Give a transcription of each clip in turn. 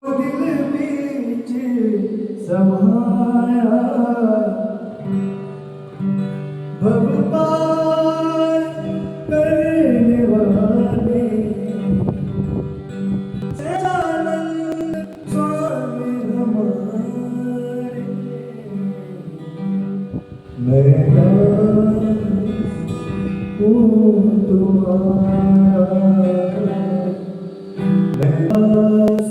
दिल बीच समाया भव पार करने वाले सच्चिदानंद स्वामी हमारे। मैं दास हूँ तुम्हारा, मैं दास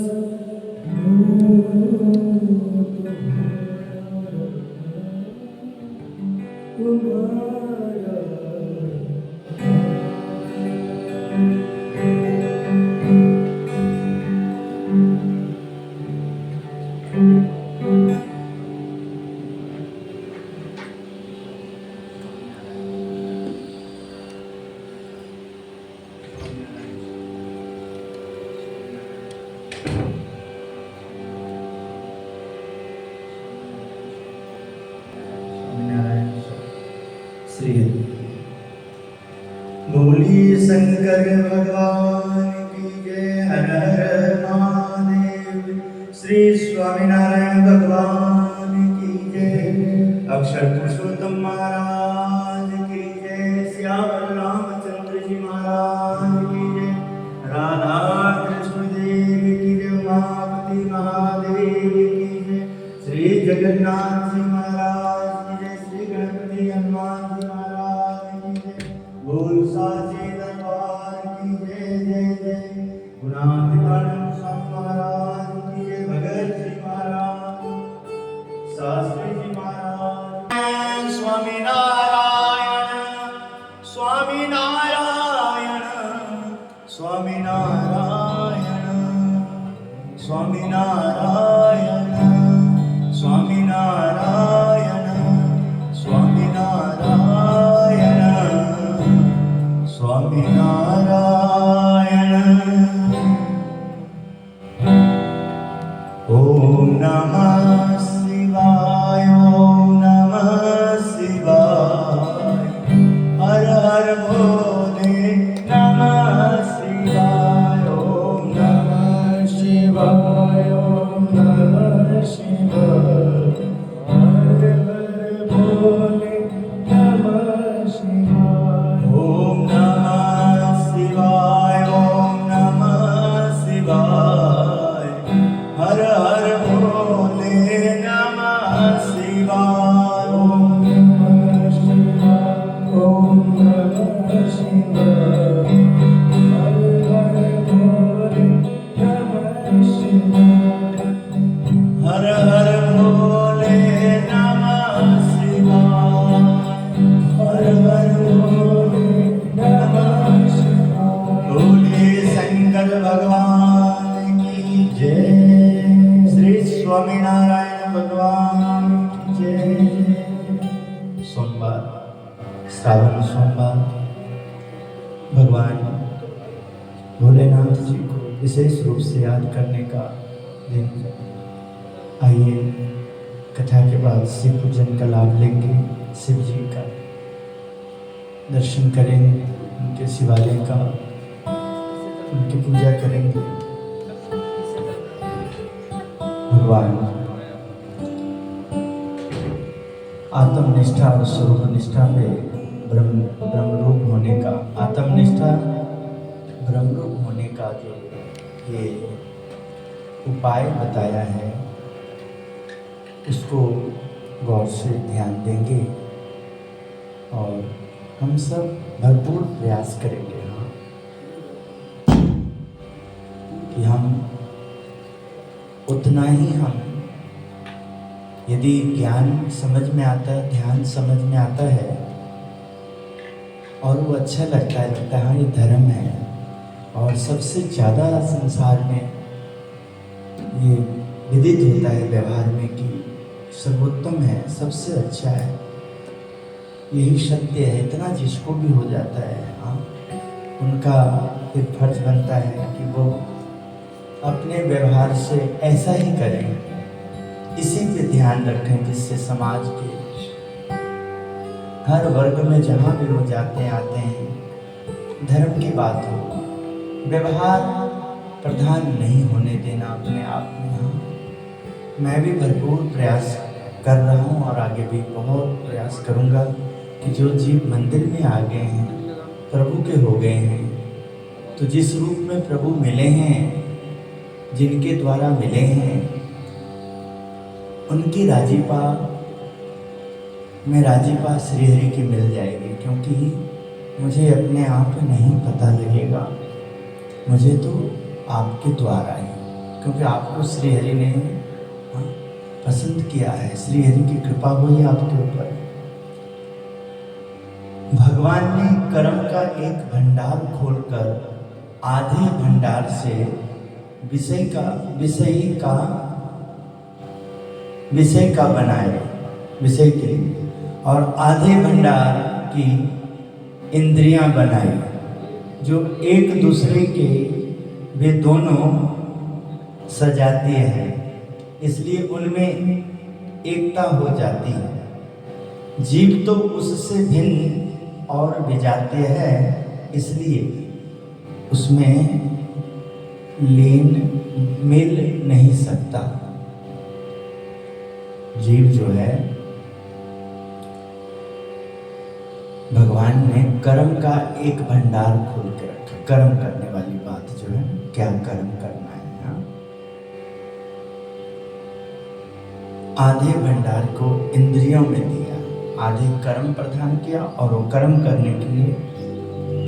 श्री बोलिए शंकर भगवान की जय। हर हर महादेव। श्री स्वामीनारायण भगवान की जय। अक्षर पुरुषोत्तम महाराज की जय। श्याम रामचंद्र जी महाराज की जय। राधा कृष्ण देव की जय। उमापति महादेव की जय। श्री जगन्नाथ जी महाराज की जय। श्री गणपति हनुमान जी महाराज की जय। बोल साचे दरबार की जय जय जय। गुणातीतानंद स्वामी महाराज की जय। भगत जी महाराज, शास्त्री जी महाराज। स्वामी नारायण स्वामी नारायण स्वामी नारायण स्वामी नारायण स्वामी नारायण स्वामी नारायण स्वामी नारायण। ओम नमः शिवाय ओम नमः शिवाय। हर हर भोले नमः शिवाय ओम नमः शिवाय ओम नमः शिवाय। हर हर भोले नमः शिवाय ओम नमः शिवाय ओम नमः शिवाय। हर हर भोले नमः शिवाय ओम नमः शिवाय ओम नमः शिवाय। हर हर भोले नमः शिवाय। हर हर भोले नमः शिवाय। हर हर भोले नमः शिवाय। बोलिए शंकर भगवान की जय। श्री स्वामीनारायण भगवान की जय। सोमवार, श्रावण सोमवार, भगवान भोलेनाथ जी को विशेष रूप से याद करने का दिन। आइए कथा के बाद शिव पूजन का लाभ लेंगे। शिव जी का दर्शन करेंगे, उनके शिवालय का, उनकी पूजा करेंगे। भगवान आत्मनिष्ठा और स्वरूप निष्ठा पे ब्रह्मरूप होने का, आत्मनिष्ठा ब्रह्मरूप होने का जो ये उपाय बताया है, उसको गौर से ध्यान देंगे और हम सब भरपूर प्रयास करेंगे कि हम उतना ही हम, यदि ज्ञान समझ में आता है, ध्यान समझ में आता है और वो अच्छा लगता है हाँ ये धर्म है और सबसे ज़्यादा संसार में ये विदित होता है व्यवहार में कि सर्वोत्तम है, सबसे अच्छा है, यही सत्य है, इतना जिसको भी हो जाता है हाँ, उनका फिर फर्ज बनता है कि वो अपने व्यवहार से ऐसा ही करें, इसी पे ध्यान रखें जिससे समाज के हर वर्ग में जहाँ भी वो जाते आते हैं धर्म की बात हो, व्यवहार प्रधान नहीं होने देना अपने आप में। हाँ, मैं भी भरपूर प्रयास कर रहा हूँ और आगे भी बहुत प्रयास करूँगा कि जो जीव मंदिर में आ गए हैं, प्रभु के हो गए हैं, तो जिस रूप में प्रभु मिले हैं, जिनके द्वारा मिले हैं, उनकी राजीपा में राजीपा श्रीहरि की मिल जाएगी। क्योंकि मुझे अपने आप नहीं पता लगेगा, मुझे तो आपके द्वारा ही, क्योंकि आपको श्रीहरि ने पसंद किया है, श्रीहरि की कृपा हुई आपके ऊपर। भगवान ने कर्म का एक भंडार खोलकर आधे भंडार से विषय का बनाए, विषय के लिए, और आधे भंडार की इंद्रियां बनाई, जो एक दूसरे के वे दोनों सजाती हैं, इसलिए उनमें एकता हो जाती है। जीव तो उससे भिन्न और विजातीय है, इसलिए उसमें मिल नहीं सकता। जीव जो है, भगवान ने कर्म का एक भंडार खोल के रखा। कर्म करने वाली बात जो है, क्या कर्म करना है। हाँ? आधे भंडार को इंद्रियों में दिया, आधे कर्म प्रदान किया, और वो कर्म करने के लिए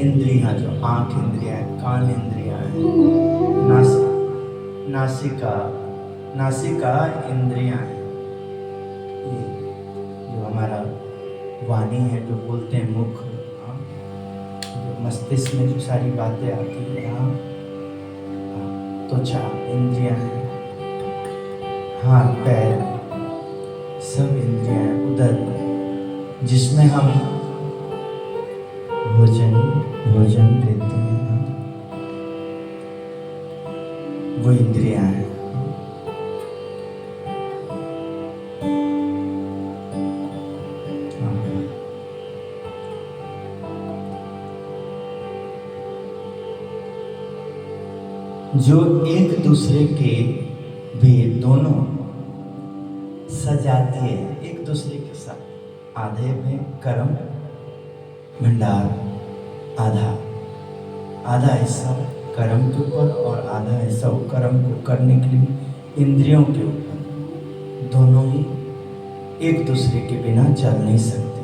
इंद्रियां, जो आंख इंद्रियां है, कान इंद्रियां है, नासिका इंद्रियां है, जो हमारा वाणी है, जो बोलते हैं मुख, जो मस्तिष्क में जो सारी बातें आती है, यहाँ त्वचा इंद्रियां हैं, हाथ पैर सब इंद्रियां हैं, उदर जिसमें हम भोजन लेते हैं, वो इंद्रियां हैं। जो एक दूसरे के भी दोनों सजाती है, एक दूसरे के साथ। आधे में कर्म भंडार, आधा हिस्सा कर्म के ऊपर और आधा हिस्सा कर्म को करने के लिए इंद्रियों के ऊपर। दोनों ही एक दूसरे के बिना चल नहीं सकते।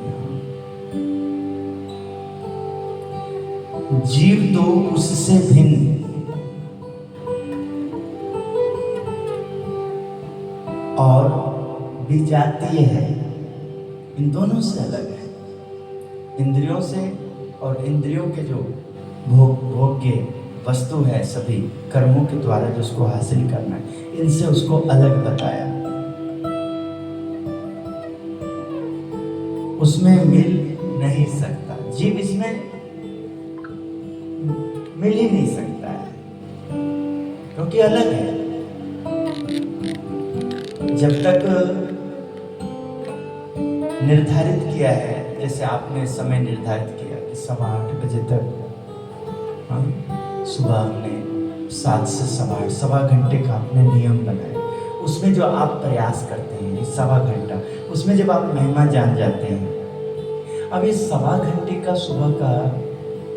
जीव तो उससे भिन्न और विजातीय है, इन दोनों से अलग है। इंद्रियों से, और इंद्रियों के जो भोग्य वस्तु है, सभी कर्मों के द्वारा जो उसको हासिल करना है, इनसे उसको अलग बताया। उसमें मिल नहीं सकता, जीव इसमें मिल ही नहीं सकता है, क्योंकि अलग है। जब तक निर्धारित किया है, जैसे आपने समय निर्धारित किया कि 8:15 बजे तक, सुबह हमने 7 से 8:15 सवा घंटे का आपने नियम बनाया। उसमें जो आप प्रयास करते हैं, सवा घंटा, उसमें जब आप महिमा जान जाते हैं, अब ये सवा घंटे का सुबह का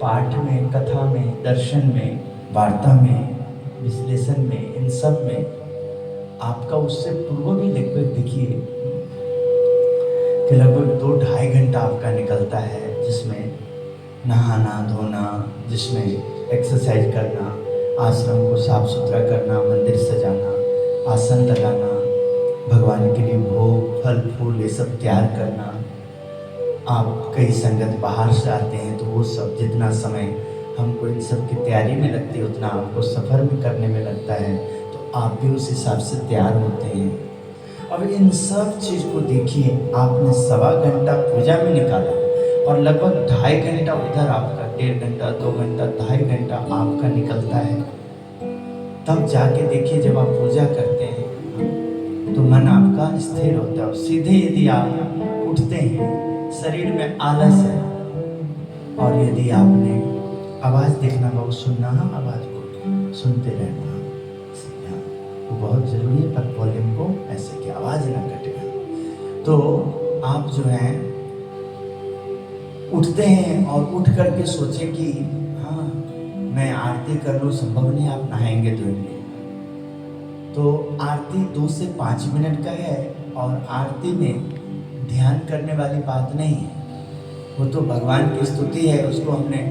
पाठ में, कथा में, दर्शन में, वार्ता में, विश्लेषण में, इन सब में आपका उससे पूर्व भी लगभग देखिए कि लगभग 2-2.5 घंटा आपका निकलता है, जिसमें नहाना धोना, जिसमें एक्सरसाइज करना, आश्रम को साफ सुथरा करना, मंदिर सजाना, आसन लगाना, भगवान के लिए भोग फल फूल ये सब तैयार करना। आप कई संगत बाहर से आते हैं, तो वो सब जितना समय हमको इन सब की तैयारी में लगती है, उतना आपको सफ़र भी करने में लगता है, तो आप भी उस हिसाब से तैयार होते हैं। अब इन सब चीज़ को देखिए, आपने सवा घंटा पूजा में निकाला और लगभग 2.5 घंटा उधर आपका, 1.5 घंटा 2 घंटा 2.5 घंटा आपका निकलता है। तब जाके देखिए, जब आप पूजा करते हैं तो मन आपका स्थिर होता है। सीधे यदि आप उठते हैं, शरीर में आलस है, और यदि आपने आवाज़ देखना बहुत सुनना, आवाज़ को सुनते रहना, वो बहुत ज़रूरी है, पर वॉल्यूम को ऐसे कि आवाज़ ना कटे। तो आप जो हैं उठते हैं और उठ करके सोचें कि हाँ मैं आरती कर लूँ, संभव नहीं, आप नहाएंगे धोएंगे। तो आरती 2 से 5 मिनट का है और आरती में ध्यान करने वाली बात नहीं है, वो तो भगवान की स्तुति है। उसको हमने,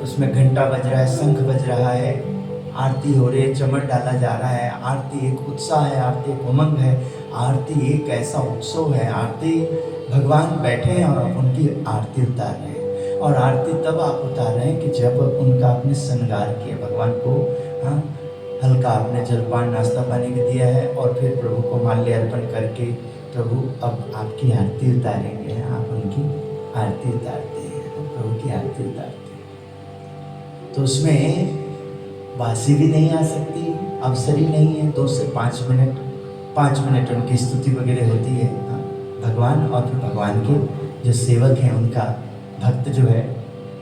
उसमें घंटा बज रहा है, शंख बज रहा है, आरती हो रही है, चमन डाला जा रहा है। आरती एक उत्साह है, आरती एक उमंग है, आरती एक ऐसा उत्सव है। आरती भगवान बैठे हैं और आप उनकी आरती उतार रहे हैं। और आरती तब आप उतार रहे हैं कि जब उनका आपने श्रृंगार किया, भगवान को हाँ हल्का आपने जलपान नाश्ता पानी भी दिया है और फिर प्रभु को माल्य अर्पण करके प्रभु अब आपकी आरती उतारेंगे। आप उनकी आरती उतारते हैं, प्रभु की आरती उतारते हैं। तो उसमें बासी भी नहीं आ सकती, अवसर ही नहीं है। 2 से 5 मिनट, 5 मिनट उनकी स्तुति वगैरह होती है भगवान, और फिर भगवान के जो सेवक हैं, उनका भक्त जो है,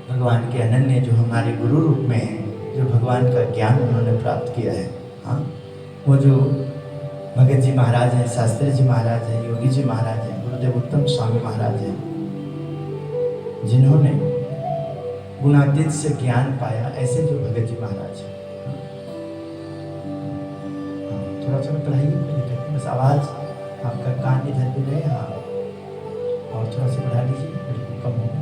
भगवान के अनन्य जो हमारे गुरु रूप में है, जो भगवान का ज्ञान उन्होंने प्राप्त किया है, हाँ, वो जो भगत जी महाराज हैं, शास्त्री जी महाराज हैं, योगी जी महाराज हैं, गुरुदेव उत्तम स्वामी महाराज हैं, जिन्होंने गुणातीत से ज्ञान पाया, ऐसे जो भगत जी महाराज हैं। थोड़ा सा बढ़ाइए, बस आवाज़ आपका कान इधर भी रहे। हाँ, और थोड़ा सा बढ़ा लीजिए, बिल्कुल कम होगा।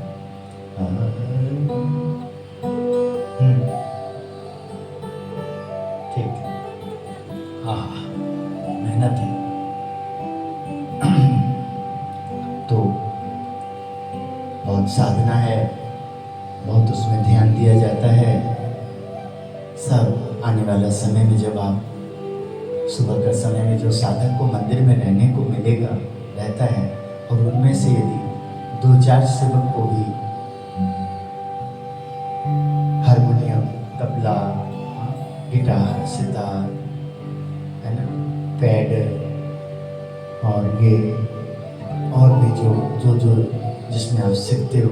ठीक है, हाँ, मेहनत है। तो बहुत साधना है, बहुत उसमें ध्यान दिया जाता है। सब आने वाला समय में जब आप सुबह का समय में जो साधक को मंदिर में रहने को मिलेगा, रहता है, और उनमें से यदि 2-4 सेवक को भी हारमोनियम, तबला, गिटार, सितार, है ना, पैड, और ये और भी जो जिसमें आप सीखते हो,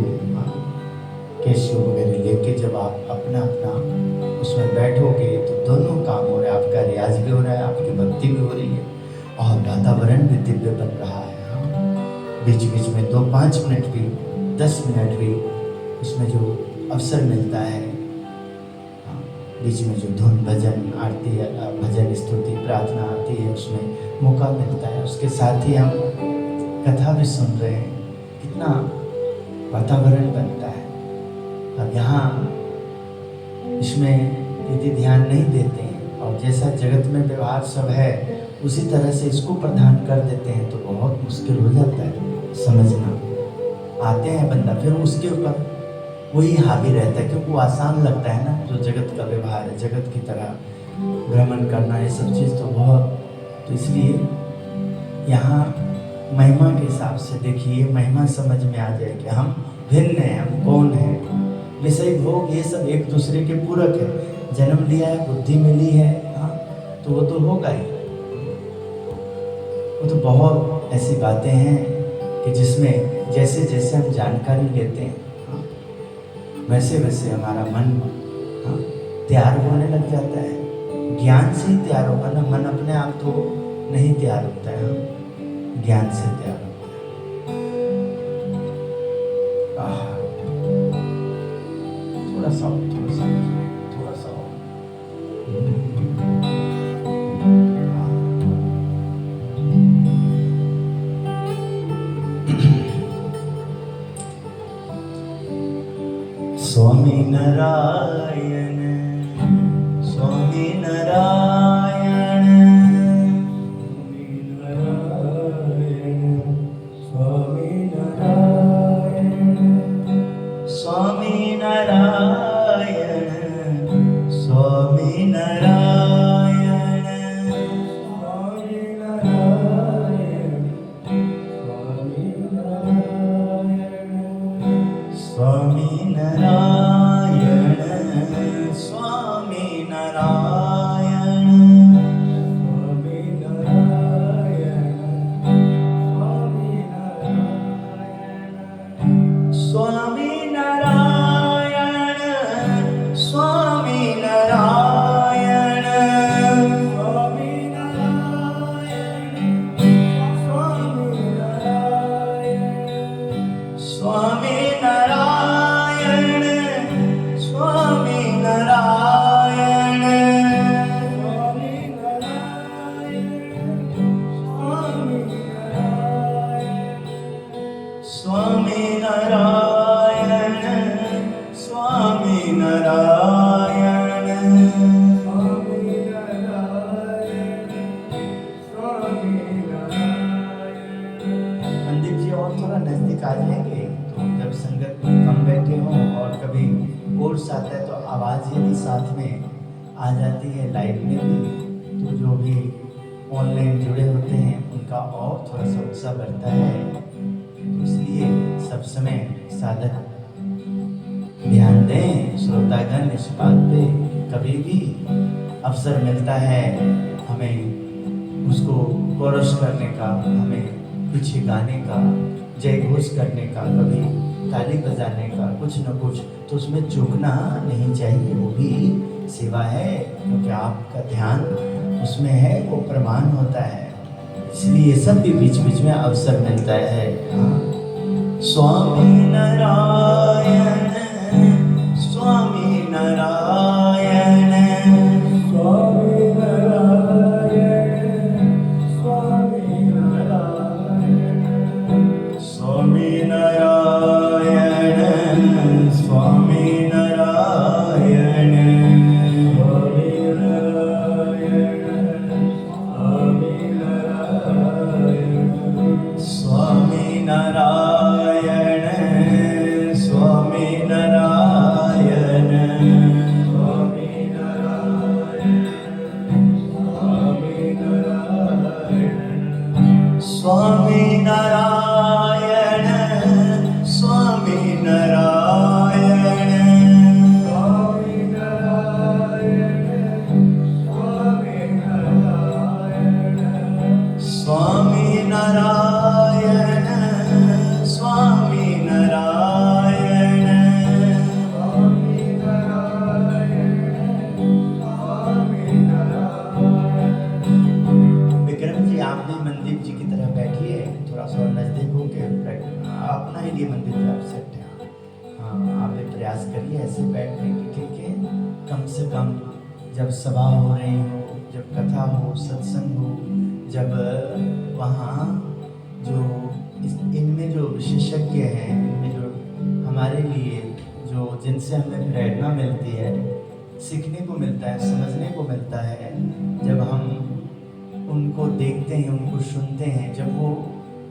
कैशियो वगैरह लेके जब आप अपना उसमें बैठोगे तो दोनों काम हो रहे हैं, आपका रियाज भी हो रहा है, आपकी भक्ति भी हो रही है, और वातावरण भी दिव्य बन रहा है। बीच बीच में 2-5 मिनट भी, 10 मिनट भी उसमें जो अवसर मिलता है, बीच में जो धुन, भजन, आरती, भजन, स्तुति, प्रार्थना आती है, उसमें मौका मिलता है। उसके साथ ही हम कथा भी सुन रहे हैं, कितना वातावरण बनता है। अब यहाँ इसमें यदि ध्यान नहीं देते हैं और जैसा जगत में व्यवहार सब है उसी तरह से इसको प्रदान कर देते हैं, तो बहुत मुश्किल हो जाता है समझना। आते हैं बंदा, फिर उसके ऊपर वही हावी रहता है, क्योंकि वो आसान लगता है ना, जो जगत का व्यवहार है, जगत की तरह भ्रमण करना, ये सब चीज़ तो बहुत, तो इसलिए यहाँ महिमा के हिसाब से देखिए, महिमा समझ में आ जाए कि हम भिन्न हैं, हम कौन हैं। विषय भोग ये सब एक दूसरे के पूरक है। जन्म लिया है, बुद्धि मिली है, हाँ, तो वो तो होगा ही। वो तो बहुत ऐसी बातें हैं कि जिसमें जैसे जैसे हम जानकारी लेते हैं, हाँ, वैसे वैसे हमारा मन, हाँ, तैयार होने लग जाता है। ज्ञान से ही तैयार होगा ना, मन अपने आप तो नहीं तैयार होता है, हाँ, ज्ञान से तैयार होता है। थोड़ा सा स्वामी नारायण, स्वामी नारायण, स्वामी नारायण, स्वामी नारायण, स्वामी नारायण, स्वामी नारायण, स्वामी नारायण, स्वामी नारायण, आता है तो आवाज़ यदि साथ में आ जाती है लाइव में भी, तो जो भी ऑनलाइन जुड़े होते हैं उनका और थोड़ा सा उत्साह बढ़ता है। तो इसलिए सब समय साधक ध्यान दें, श्रोतागण इस बात पे कभी भी अवसर मिलता है हमें उसको कोरस करने का, हमें पीछे गाने का, जय घोष करने का, कभी ताली बजाने का, कुछ न कुछ, तो उसमें चूकना नहीं चाहिए। वो भी सेवा है, क्योंकि आपका ध्यान उसमें है, वो प्रमाण होता है। इसलिए सब भी बीच बीच में अवसर मिलता है। हाँ। स्वामी नारायण, स्वामी नारायण, स्वामी नारायण, स्वामी नारायण, स्वामी नारायण, स्वामी नारायण, स्वामी नारायण, स्वामी नारायण, स्वामी नारायण, स्वामी नारायण, स्वामी नारायण, स्वामी नारायण, स्वामी नारायण, स्वामी नारायण, स्वामी नारायण, स्वामी नारायण, स्वामी नारायण। विक्रम जी, आप भी मनदीप जी की तरह बैठिए, थोड़ा सा नजदीक होके अपना ही लिए मंदिर पे आप सेट है। हाँ, आप भी प्रयास करिए ऐसे बैठने की, ठीक है। कम से कम जब सभा हो रही हो, जब कथा हो, सत्संग हो, जब वहाँ जो इनमें जो विशेषज्ञ हैं, इनमें जो हमारे लिए जो जिनसे हमें प्रेरणा मिलती है, सीखने को मिलता है, समझने को मिलता है, जब हम उनको देखते हैं, उनको सुनते हैं, जब वो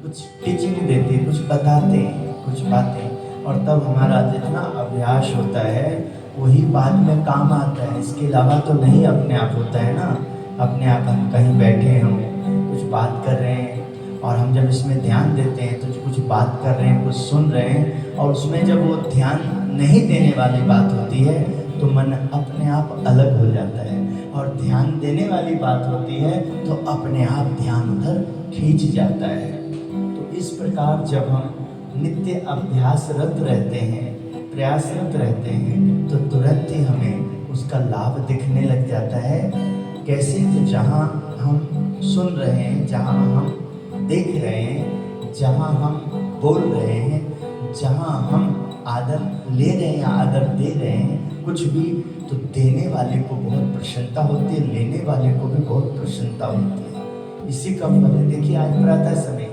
कुछ टीचिंग देते, कुछ बताते हैं, कुछ बातें, और तब हमारा जितना अभ्यास होता है वही बाद में काम आता है। इसके अलावा तो नहीं अपने आप होता है ना। अपने आप हम कहीं बैठे हों, कुछ बात कर रहे हैं, और हम जब इसमें ध्यान देते हैं तो कुछ बात कर रहे हैं, कुछ सुन रहे हैं, और उसमें जब वो ध्यान नहीं देने वाली बात होती है तो मन अपने आप अलग हो जाता है, और ध्यान देने वाली बात होती है तो अपने आप ध्यान उधर खींच जाता है। तो इस प्रकार जब हम नित्य अभ्यासरत रहते हैं, प्रयासरत रहते हैं, तो तुरंत ही हमें उसका लाभ दिखने लग जाता है। कैसे? तो जहाँ हम सुन रहे हैं, जहाँ हम देख रहे हैं, जहाँ हम बोल रहे हैं, जहाँ हम आदर ले रहे हैं, आदर दे रहे हैं, कुछ भी, तो देने वाले को बहुत प्रसन्नता होती है, लेने वाले को भी बहुत प्रसन्नता होती है। इसी का फल है। देखिए, आज प्रातः समय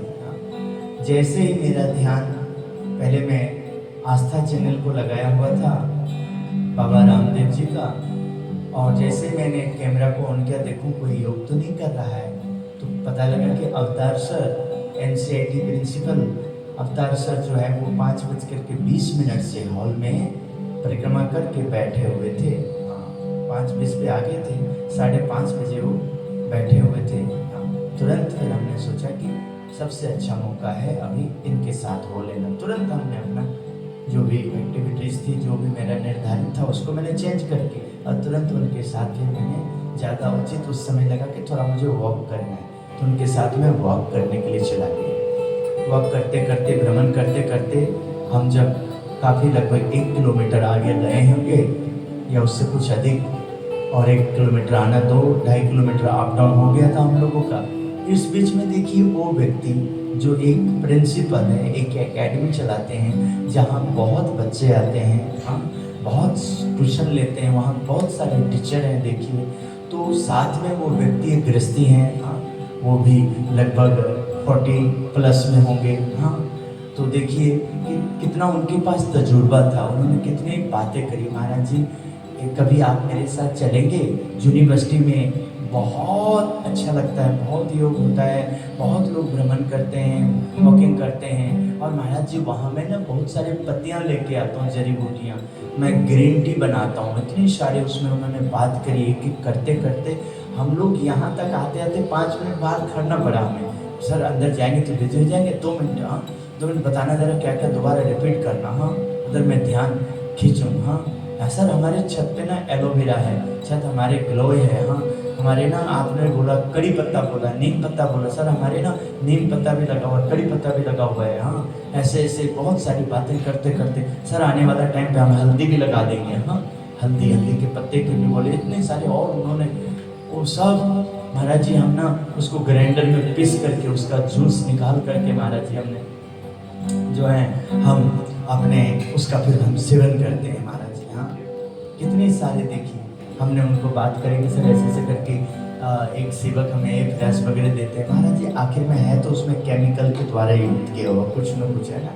जैसे ही मेरा ध्यान, पहले मैं आस्था चैनल को लगाया हुआ था बाबा रामदेव जी का, और जैसे मैंने कैमरा को ऑन किया, देखूं कोई योग तो नहीं कर रहा है, तो पता लगा कि अवतार सर, NCIT प्रिंसिपल अवतार सर जो है वो 5:20 से हॉल में परिक्रमा करके बैठे हुए थे। 5:20 पे आ गए थे, 5:30 बजे वो बैठे हुए थे। तुरंत फिर हमने सोचा कि सबसे अच्छा मौका है अभी इनके साथ हो लेना। तुरंत हमने अपना जो भी एक्टिविटीज़ थी, जो भी मेरा निर्धारित था, उसको मैंने चेंज करके और तुरंत उनके साथ फिर मैंने ज़्यादा उचित उस समय लगा कि थोड़ा मुझे वॉक करना है, तो उनके साथ में वॉक करने के लिए चला गया। वॉक करते करते, भ्रमण करते करते हम जब काफ़ी लगभग 1 किलोमीटर आगे गए होंगे या उससे कुछ अधिक, और 1 किलोमीटर आना, 2-2.5 किलोमीटर अप डाउन हो गया था हम लोगों का। इस बीच में देखिए वो व्यक्ति जो एक प्रिंसिपल है, एक एकेडमी चलाते हैं जहाँ बहुत बच्चे आते हैं, हम बहुत ट्यूशन लेते हैं, वहाँ बहुत सारे टीचर हैं। देखिए, तो साथ में वो व्यक्ति एक गृहस्थी हैं, हाँ, वो भी लगभग 40+ में होंगे। हाँ, तो देखिए कि कितना उनके पास तजुर्बा था, उन्होंने कितनी बातें करी। महाराज जी, कभी आप मेरे साथ चलेंगे यूनिवर्सिटी में बहुत अच्छा लगता है, बहुत योग होता है, बहुत लोग भ्रमण करते हैं, वॉकिंग करते हैं। और महाराज जी वहाँ मैं ना बहुत सारी पत्तियाँ लेके आता हूँ, जड़ी बूटियाँ, मैं ग्रीन टी बनाता हूँ, इतनी सारी उसमें उन्होंने बात करी। एक एक करते करते हम लोग यहाँ तक आते आते 5 मिनट बाहर खड़ना पड़ा हमें। सर अंदर जाएंगे तो बिजी हो जाएंगे, 2 मिनट, हाँ 2 मिनट बताना जरा क्या क्या, दोबारा रिपीट करना, हाँ उधर मैं ध्यान खींचूँ, हाँ सर हमारे छत पे ना एलोवेरा है, छत हमारे ग्लोए है, हाँ हमारे ना आपने बोला कड़ी पत्ता बोला, नीम पत्ता बोला, सर हमारे ना नीम पत्ता भी लगा हुआ है, कड़ी पत्ता भी लगा हुआ है, हाँ ऐसे ऐसे बहुत सारी बातें करते करते सर आने वाला टाइम पे हम हल्दी भी लगा देंगे, हाँ हल्दी, हल्दी के पत्ते के भी बोले, इतने सारे। और उन्होंने वो सब महाराज जी हम ना उसको ग्राइंडर में पीस करके उसका जूस निकाल करके महाराज जी हमने जो है हम अपने उसका फिर हम सेवन करते हैं महाराज जी। हाँ कितने सारे देखिए हमने उनको बात करेंगे सर ऐसे ऐसे करके एक सेवक हमें एक फ्लैश वगैरह देते हैं महाराज जी, आखिर में है तो उसमें केमिकल के द्वारा यूज किया हुआ कुछ ना कुछ है ना।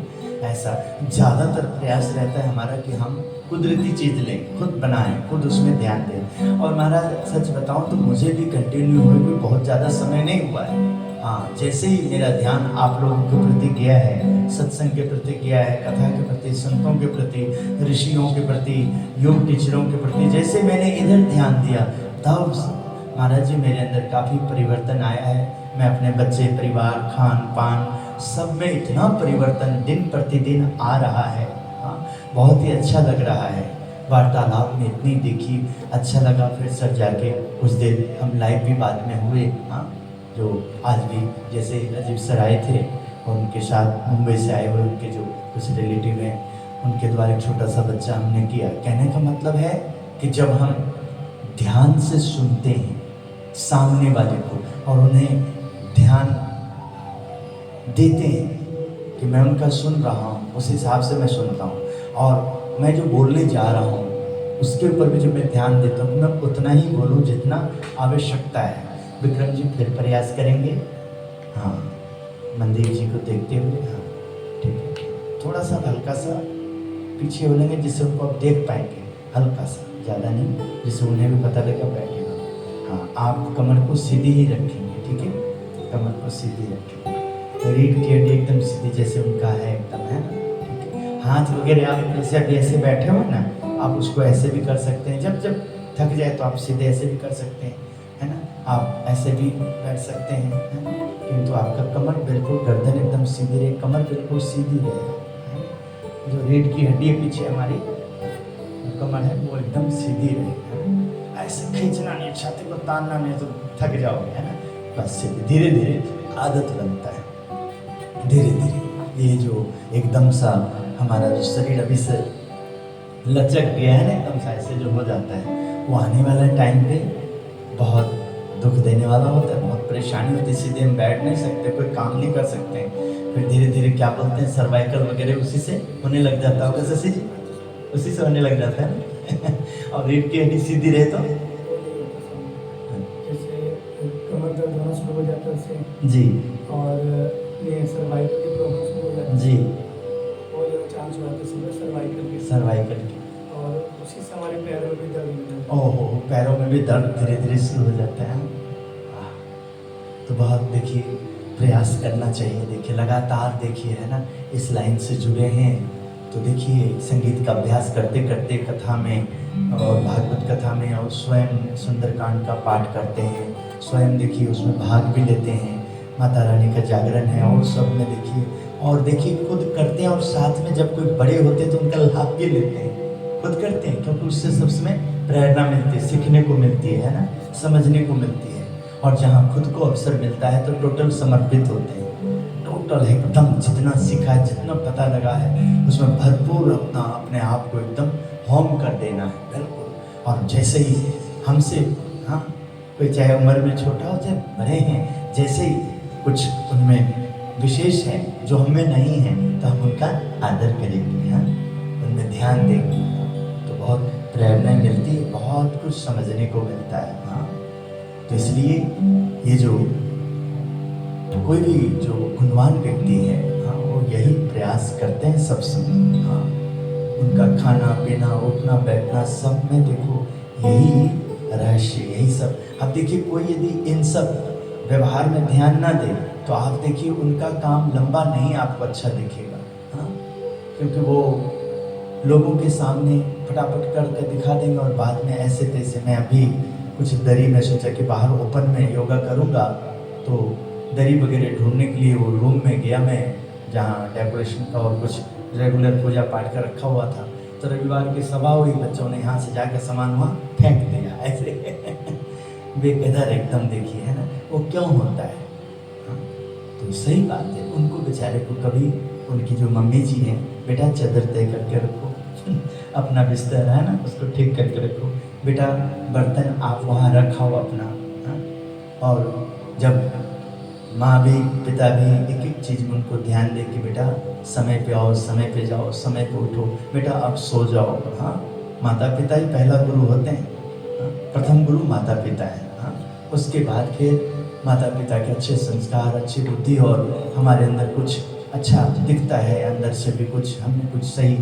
ऐसा ज़्यादातर प्रयास रहता है हमारा कि हम कुदरती चीज़ लें, खुद बनाएं, खुद उसमें ध्यान दें। और महाराज सच बताऊं तो मुझे भी कंटिन्यू हुए कोई बहुत ज़्यादा समय नहीं हुआ है। हाँ जैसे ही मेरा ध्यान आप लोगों के प्रति गया है, सत्संग के प्रति गया है, कथा के प्रति, संतों के प्रति, ऋषियों के प्रति, योग टीचरों के प्रति, जैसे मैंने इधर ध्यान दिया तब महाराज जी मेरे अंदर काफ़ी परिवर्तन आया है। मैं अपने बच्चे, परिवार, खान पान सब में इतना परिवर्तन दिन प्रतिदिन आ रहा है। हाँ बहुत ही अच्छा लग रहा है। वार्तालाप में इतनी देखी अच्छा लगा। फिर सर जाके कुछ देर हम लाइव भी बाद में हुए। हाँ जो आज भी जैसे अजीब सर आए थे उनके साथ मुंबई से आए हुए उनके जो कुछ रिलेटिव हैं उनके द्वारा एक छोटा सा बच्चा हमने किया। कहने का मतलब है कि जब हम ध्यान से सुनते हैं सामने वाले को और उन्हें ध्यान देते हैं कि मैं उनका सुन रहा हूँ, उस हिसाब से मैं सुनता हूँ और मैं जो बोलने जा रहा हूँ उसके ऊपर भी जब मैं ध्यान देता हूँ मैं उतना ही बोलूँ जितना आवश्यकता है। विक्रम जी फिर प्रयास करेंगे। हाँ मंदिर जी को देखते हुए। हाँ ठीक है, थोड़ा सा हल्का सा पीछे हो लेंगे जिससे उनको आप देख पाएंगे, हल्का सा, ज़्यादा नहीं, जिससे उन्हें भी पता लगेगा बैठेगा। हाँ आप कमर को सीधी ही रखेंगे, ठीक है, कमर को सीधी रखेंगे, रीढ़ की हड्डी एकदम सीधी जैसे उनका है एकदम, है ना, ठीक है। हाथ वगैरह आप जैसे अभी ऐसे बैठे हो ना, आप उसको ऐसे भी कर सकते हैं, जब जब थक जाए तो आप सीधे ऐसे भी कर सकते हैं, है ना, आप ऐसे भी बैठ सकते हैं, है ना, किंतु आपका कमर बिल्कुल, गर्दन एकदम सीधी रहे, कमर बिल्कुल सीधी रहे, जो रीढ़ की हड्डी है पीछे हमारी कमर है वो एकदम सीधी रहे, ऐसे खींचना नहीं, छाती को तानना नहीं तो थक जाओगे, है ना, बस धीरे धीरे आदत बनता है, धीरे धीरे ये जो एकदम सा हमारा जो शरीर अभी से लचक गया है ना एकदम सा ऐसे जो हो जाता है, वो आने वाला टाइम पे बहुत दुख देने वाला होता है, बहुत परेशानी होती है, सीधे हम बैठ नहीं सकते, कोई काम नहीं कर सकते। फिर धीरे धीरे क्या बोलते हैं सर्वाइकल वगैरह उसी से होने लग जाता होगा शशि जी, उसी से होने लग जाता है और रीढ़ की हड्डी सीधी रहे तो जैसे कमर दर्द होना शुरू हो जाता है उससे जी, और ये सर्वाइकल की प्रॉब्लम शुरू हो जाती है जी, और चांस हो जाता है सीधा सर्वाइकल की, सर्वाइकल की, और उसी से हमारे पैरों में भी दर्द होने लगता है। ओहो पैरों में भी दर्द धीरे धीरे शुरू हो जाता है। तो बहुत देखिए प्रयास करना चाहिए, देखिए लगातार देखिए, है ना, इस लाइन से जुड़े हैं तो देखिए संगीत का अभ्यास करते करते कथा में और भागवत कथा में और स्वयं सुंदरकांड का पाठ करते हैं, स्वयं देखिए उसमें भाग भी लेते हैं, माता रानी का जागरण है और सब में देखिए, और देखिए खुद करते हैं और साथ में जब कोई बड़े होते हैं तो उनका लाभ भी लेते हैं, खुद करते हैं क्योंकि उससे सब समय प्रेरणा मिलती है, सीखने को मिलती है ना, समझने को मिलती है। और जहाँ खुद को अवसर मिलता है तो टोटल समर्पित होते हैं, टोटल एकदम जितना सीखा है, जितना पता लगा है उसमें भरपूर अपना अपने आप को एकदम होम कर देना है, बिल्कुल। और जैसे ही हमसे, हाँ कोई चाहे उम्र में छोटा हो चाहे बड़े हैं, जैसे ही कुछ उनमें विशेष है जो हमें नहीं है तो हम उनका आदर करेंगे, हाँ उनमें ध्यान देंगे तो बहुत प्रेरणा मिलती है, बहुत कुछ समझने को मिलता है। हाँ तो इसलिए ये जो कोई भी जो गुणवान व्यक्ति है, हाँ वो यही प्रयास करते हैं सब समय। हाँ उनका खाना पीना उठना बैठना सब में देखो यही रहस्य, यही सब अब देखिए कोई यदि इन सब व्यवहार में ध्यान ना दे तो आप देखिए उनका काम लंबा नहीं आपको अच्छा दिखेगा। हाँ, क्योंकि वो लोगों के सामने फटाफट करके दिखा देंगे और बाद में ऐसे तैसे। मैं अभी कुछ दरी में सोचा कि बाहर ओपन में योगा करूँगा, तो दरी वगैरह ढूंढने के लिए वो रूम में गया मैं जहाँ डेकोरेशन का और कुछ रेगुलर पूजा पाठ का रखा हुआ था। तो रविवार की सभा हुई, बच्चों ने यहाँ से जाकर सामान वहाँ फेंक दिया ऐसे बेकदर एकदम, देखिए है ना वो क्यों होता है। हाँ, तो सही बात है, उनको बेचारे को कभी उनकी जो मम्मी जी हैं, बेटा चादर तय करके रखो अपना बिस्तर है ना उसको ठीक करके रखो, बेटा बर्तन आप वहाँ रखाओ अपना। हाँ? और जब माँ भी पिता भी एक एक चीज़ में उनको ध्यान दे कि बेटा समय पे आओ, समय पे जाओ, समय पे उठो, बेटा अब सो जाओ। हाँ, माता पिता ही पहला गुरु होते हैं। हाँ? प्रथम गुरु माता पिता है। हाँ? उसके बाद फिर माता पिता के अच्छे संस्कार, अच्छी बुद्धि और हमारे अंदर कुछ अच्छा दिखता है, अंदर से भी कुछ हमने कुछ सही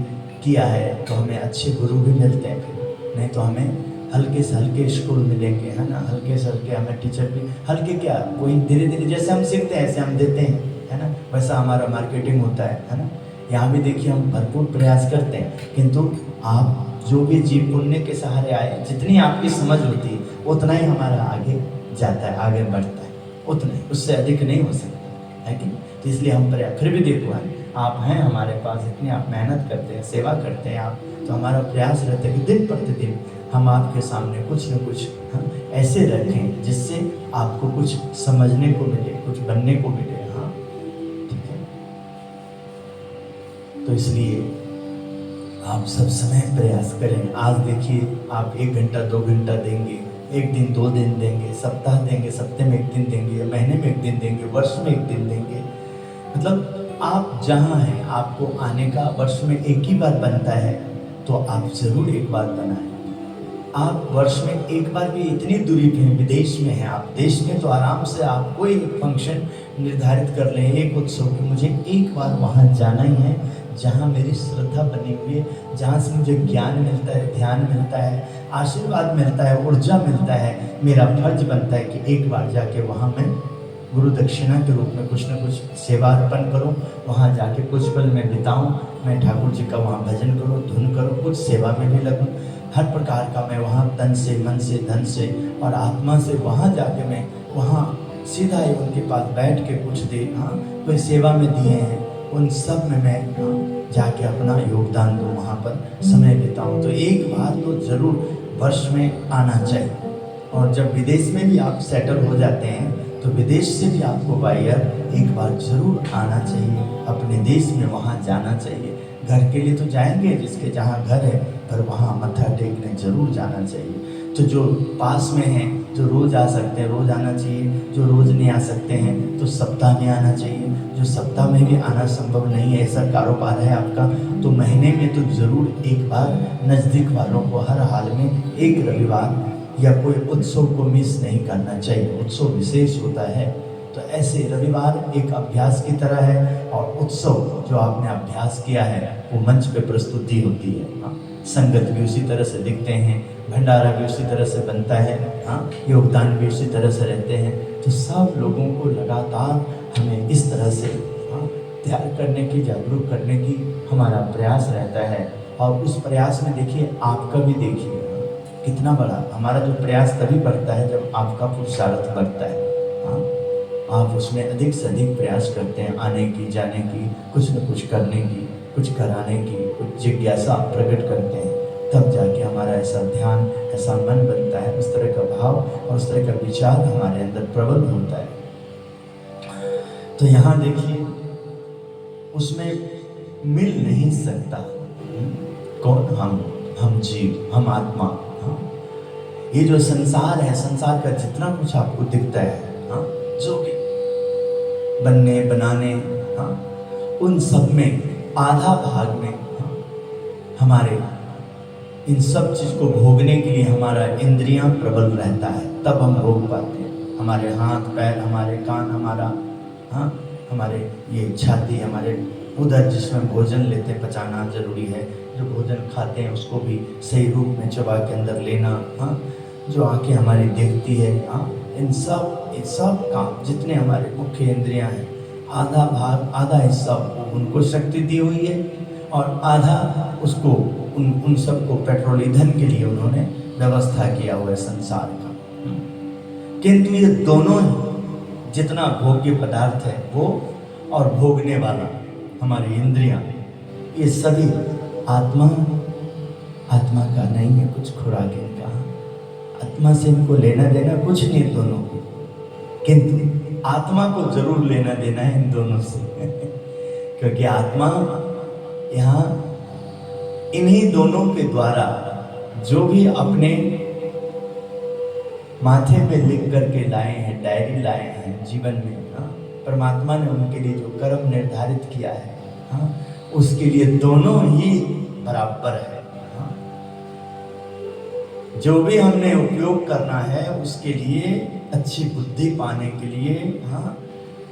किया है तो हमें अच्छे गुरु भी मिलते हैं। फिर नहीं तो हमें हल्के से हल्के स्कूल मिलेंगे, है ना, हल्के से हल्के हमें टीचर भी हल्के क्या, कोई धीरे धीरे जैसे हम सीखते हैं ऐसे हम देते हैं, है ना, वैसा हमारा मार्केटिंग होता है ना। यहाँ भी देखिए हम भरपूर प्रयास करते हैं, किंतु आप जो भी जीव पुण्य के सहारे आए, जितनी आपकी समझ होती है उतना ही हमारा आगे जाता है, आगे बढ़ता है, उतना ही, उससे अधिक नहीं हो सकता है कि। तो इसलिए हम प्रयास, फिर भी देखो आप हैं हमारे पास, इतनी आप मेहनत करते हैं, सेवा करते हैं आप, तो हमारा प्रयास रहता है कि दिन प्रतिदिन हम आपके सामने कुछ न कुछ ऐसे रखें जिससे आपको कुछ समझने को मिले, कुछ बनने को मिले। हाँ, ठीक है। तो इसलिए आप सब समय प्रयास करें। आज देखिए आप 1 घंटा 2 घंटा देंगे, 1 दिन 2 दिन देंगे, सप्ताह देंगे, सप्ते में 1 दिन देंगे, महीने में 1 दिन देंगे, वर्ष में 1 दिन देंगे, मतलब आप जहाँ हैं आपको आने का वर्ष में 1 ही बार बनता है, तो आप जरूर 1 बार बनाएं। आप वर्ष में 1 बार भी इतनी दूरी पे हैं, विदेश में हैं आप, देश में तो आराम से आप कोई फंक्शन निर्धारित कर लें, एक उत्सव कि मुझे 1 बार वहाँ जाना ही है जहाँ मेरी श्रद्धा बनी हुई है, जहाँ से मुझे ज्ञान मिलता है, ध्यान मिलता है, आशीर्वाद मिलता है, ऊर्जा मिलता है। मेरा फर्ज बनता है कि 1 बार जाके वहाँ मैं गुरु दक्षिणा के रूप में कुछ न कुछ सेवा अर्पण करूं, वहाँ जाके कुछ पल मैं बिताऊं, मैं ठाकुर जी का वहाँ भजन करूं, धुन करूं, कुछ सेवा में भी लगूं, हर प्रकार का मैं वहाँ तन से, मन से, धन से और आत्मा से वहाँ जाके मैं वहाँ सीधा ही उनके पास बैठ के कुछ देर कोई सेवा में दिए हैं उन सब में मैं जाके अपना योगदान दूँ, वहाँ पर समय बिताऊँ। तो 1 बार तो जरूर वर्ष में आना चाहिए। और जब विदेश में भी आप सेटल हो जाते हैं तो विदेश से भी आपको बाहर 1 बार जरूर आना चाहिए, अपने देश में वहाँ जाना चाहिए। घर के लिए तो जाएंगे, जिसके जहाँ घर है, पर वहाँ मत्था टेकने जरूर जाना चाहिए। तो जो पास में हैं, जो रोज़ आ सकते हैं रोज़ आना चाहिए, जो रोज़ नहीं आ सकते हैं तो सप्ताह में आना चाहिए, जो सप्ताह में भी आना संभव नहीं है, ऐसा कारोबार है आपका, तो महीने में तो ज़रूर 1 बार नज़दीक वालों को हर हाल में 1 रविवार या कोई उत्सव को मिस नहीं करना चाहिए। उत्सव विशेष होता है, तो ऐसे रविवार एक अभ्यास की तरह है, और उत्सव जो आपने अभ्यास किया है वो मंच पे प्रस्तुति होती है। संगत भी उसी तरह से दिखते हैं, भंडारा भी उसी तरह से बनता है, योगदान भी उसी तरह से रहते हैं। तो सब लोगों को लगातार हमें इस तरह से तैयार करने की, जागरूक करने की हमारा प्रयास रहता है। और उस प्रयास में देखिए आपका भी देखिए कितना बड़ा हमारा जो प्रयास तभी बढ़ता है जब आपका पुरुषार्थ बढ़ता है। आप उसमें अधिक से अधिक प्रयास करते हैं, आने की, जाने की, कुछ न कुछ करने की, कुछ कराने की, कुछ जिज्ञासा प्रकट करते हैं, तब जाके हमारा ऐसा ध्यान, ऐसा मन बनता है, उस तरह का भाव और उस तरह का विचार हमारे अंदर प्रबल होता है। तो यहाँ देखिए उसमें मिल नहीं सकता कौन, हम जीव, हम आत्मा। ये जो संसार है, संसार का जितना कुछ आपको दिखता है, जो भी बनने बनाने, उन सब में आधा भाग में हमारे इन सब चीज को भोगने के लिए हमारा इंद्रियां प्रबल रहता है, तब हम भोग पाते हैं। हमारे हाथ पैर, हमारे कान, हमारे ये छाती, हमारे उधर जिसमें भोजन लेते हैं, पचाना जरूरी है, जो भोजन खाते हैं उसको भी सही रूप में चबा के अंदर लेना, जो आंखें हमारी देखती है, हाँ, इन सब काम जितने हमारे मुख्य इंद्रियां हैं, आधा भाग, आधा हिस्सा उनको शक्ति दी हुई है और आधा उसको उन सबको पेट्रोल ईंधन के लिए उन्होंने व्यवस्था किया हुआ है संसार का। किंतु ये दोनों जितना भोग्य पदार्थ है वो और भोगने वाला हमारी इंद्रियां, ये सभी आत्मा का नहीं है कुछ खुराक इनका। आत्मा से इनको लेना देना कुछ नहीं दोनों को, किंतु आत्मा को जरूर लेना देना है इन दोनों से क्योंकि आत्मा यहाँ इन्हीं दोनों के द्वारा जो भी अपने माथे पे लिख करके लाए हैं, डायरी लाए हैं जीवन में, हाँ, परमात्मा ने उनके लिए जो कर्म निर्धारित किया है, हाँ, उसके लिए दोनों ही बराबर है। हाँ, जो भी हमने उपयोग करना है उसके लिए अच्छी बुद्धि पाने के लिए, हाँ,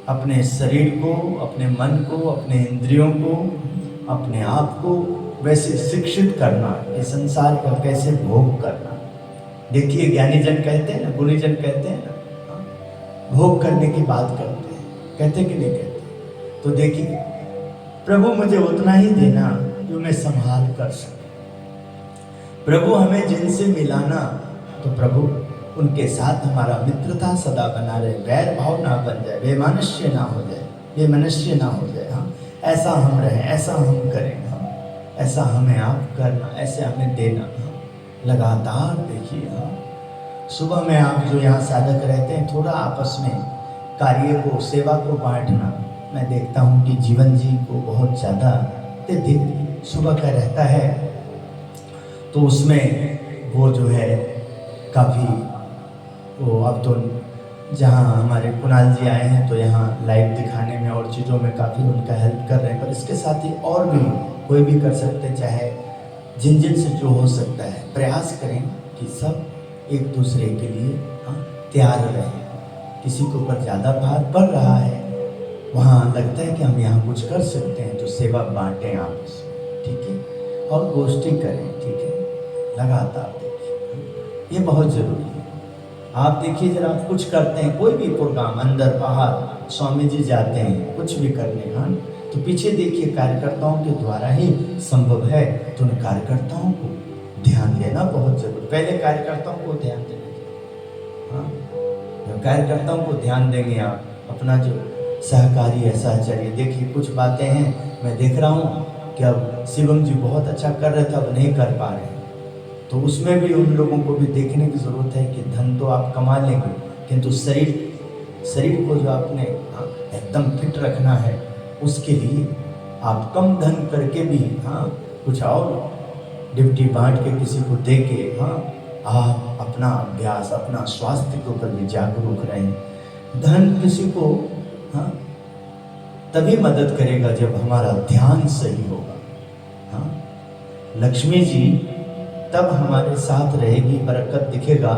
अपने शरीर को, अपने मन को, अपने इंद्रियों को, अपने आप को वैसे शिक्षित करना कि संसार का कैसे भोग करना। देखिए ज्ञानी जन कहते हैं ना, गुणी जन कहते हैं ना, भोग करने की बात करते हैं, कहते कि नहीं कहते? तो देखिए प्रभु मुझे उतना ही देना जो मैं संभाल कर सकूं। प्रभु हमें जिनसे मिलाना तो प्रभु उनके साथ हमारा मित्रता सदा बना रहे, वैर भाव ना बन जाए, बेमनुष्य ना हो जाए, बेमनुष्य ना हो जाए। हाँ, ऐसा हम रहें, ऐसा हम करें, हाँ, ऐसा हमें आप करना, ऐसे हमें देना। हाँ, लगातार देखिए, हाँ, सुबह में आप जो यहाँ साधक रहते हैं थोड़ा आपस में कार्य को, सेवा को बांटना। मैं देखता हूँ कि जीवन जी को बहुत ज़्यादा अत्यधिक सुबह का रहता है, तो उसमें वो जो है काफ़ी वो, अब तो जहाँ हमारे कुणाल जी आए हैं तो यहाँ लाइव दिखाने में और चीज़ों में काफ़ी उनका हेल्प कर रहे हैं, पर इसके साथ ही और भी कोई भी कर सकते, चाहे जिन जिन से जो हो सकता है प्रयास करें कि सब एक दूसरे के लिए, हाँ, तैयार रहें। किसी के ऊपर ज़्यादा भार पड़ रहा है, वहाँ लगता है कि हम यहाँ कुछ कर सकते हैं तो सेवा बांटें आपस में, ठीक है, और गोष्ठी करें, ठीक है, लगातार देखिए, ये बहुत ज़रूरी है। आप देखिए जरा, आप कुछ करते हैं, कोई भी प्रोग्राम अंदर बाहर, स्वामी जी जाते हैं कुछ भी करने, हाँ, तो पीछे देखिए कार्यकर्ताओं के द्वारा ही संभव है, तो उन कार्यकर्ताओं को ध्यान देना बहुत जरूरी। पहले कार्यकर्ताओं को ध्यान देना चाहिए। हाँ, जब कार्यकर्ताओं को ध्यान देंगे आप, अपना जो सहकारी है, सहचर्य, देखिए कुछ बातें हैं मैं देख रहा हूँ कि अब शिवम जी बहुत अच्छा कर रहे थे, अब नहीं कर पा रहे हैं, तो उसमें भी उन लोगों को भी देखने की ज़रूरत है कि धन तो आप कमा लेंगे, किंतु शरीर को जो आपने एकदम फिट रखना है, उसके लिए आप कम धन करके भी, हाँ, कुछ और ड्यूटी बांट के किसी को दे के, हाँ, आप अपना अभ्यास, अपना स्वास्थ्य के ऊपर भी जागरूक रहें। धन किसी को, हाँ, तभी मदद करेगा जब हमारा ध्यान सही होगा। हाँ, लक्ष्मी जी तब हमारे साथ रहेगी, बरकत दिखेगा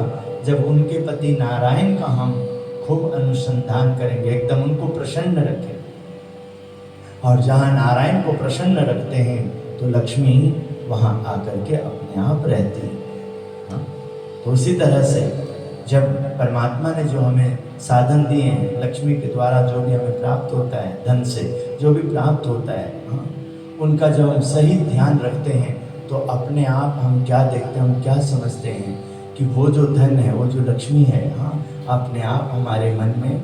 जब उनके पति नारायण का हम खूब अनुसंधान करेंगे, एकदम उनको प्रसन्न रखें। और जहाँ नारायण को प्रसन्न रखते हैं तो लक्ष्मी वहाँ आकर के अपने आप रहती है। हाँ? तो उसी तरह से जब परमात्मा ने जो हमें साधन दिए हैं, लक्ष्मी के द्वारा जो भी हमें प्राप्त होता है, धन से जो भी प्राप्त होता है, हाँ, उनका जब हम सही ध्यान रखते हैं तो अपने आप हम क्या देखते हैं, हम क्या समझते हैं कि वो जो धन है, वो जो लक्ष्मी है, हाँ, अपने आप हमारे मन में,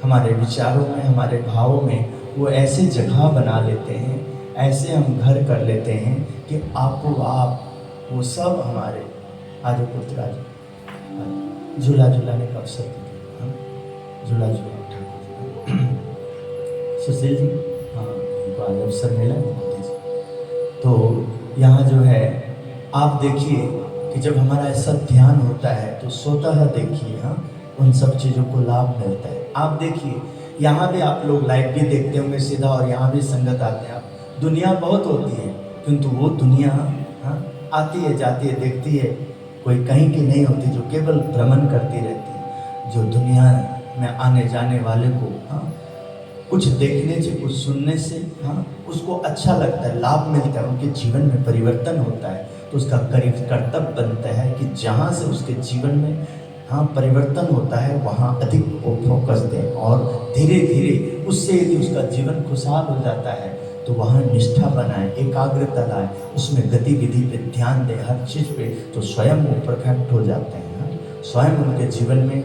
हमारे विचारों में, हमारे भावों में वो ऐसे जगह बना लेते हैं, ऐसे हम घर कर लेते हैं कि आपको आप वो सब हमारे आदि पुत्र झूला झूलाने का अवसर देते हैं। झूला झूला सुशील जी, हाँ, उनको आज अवसर मिला है। तो यहाँ जो है आप देखिए कि जब हमारा ऐसा ध्यान होता है तो स्वतः देखिए, हाँ, उन सब चीज़ों को लाभ मिलता है। आप देखिए यहाँ भी आप लोग लाइव भी देखते होंगे सीधा, और यहाँ भी संगत आते हैं। आप दुनिया बहुत होती है, किंतु वो दुनिया, हाँ, आती है जाती है, देखती है, कोई कहीं की नहीं होती, जो केवल भ्रमण करती रहती है। जो दुनिया में आने जाने वाले को, हाँ, कुछ देखने से, कुछ सुनने से, हाँ, उसको अच्छा लगता है, लाभ मिलता है, उनके जीवन में परिवर्तन होता है, तो उसका कर्तव्य बनता है कि जहाँ से उसके जीवन में परिवर्तन होता है वहाँ अधिक वो फोकस दें, और धीरे धीरे उससे यदि उसका जीवन खुशहाल हो जाता है तो वहाँ निष्ठा बनाए, एकाग्रता लाए, उसमें गतिविधि पे ध्यान दें, हर चीज़ पे, तो स्वयं वो प्रकट हो जाते हैं। स्वयं उनके जीवन में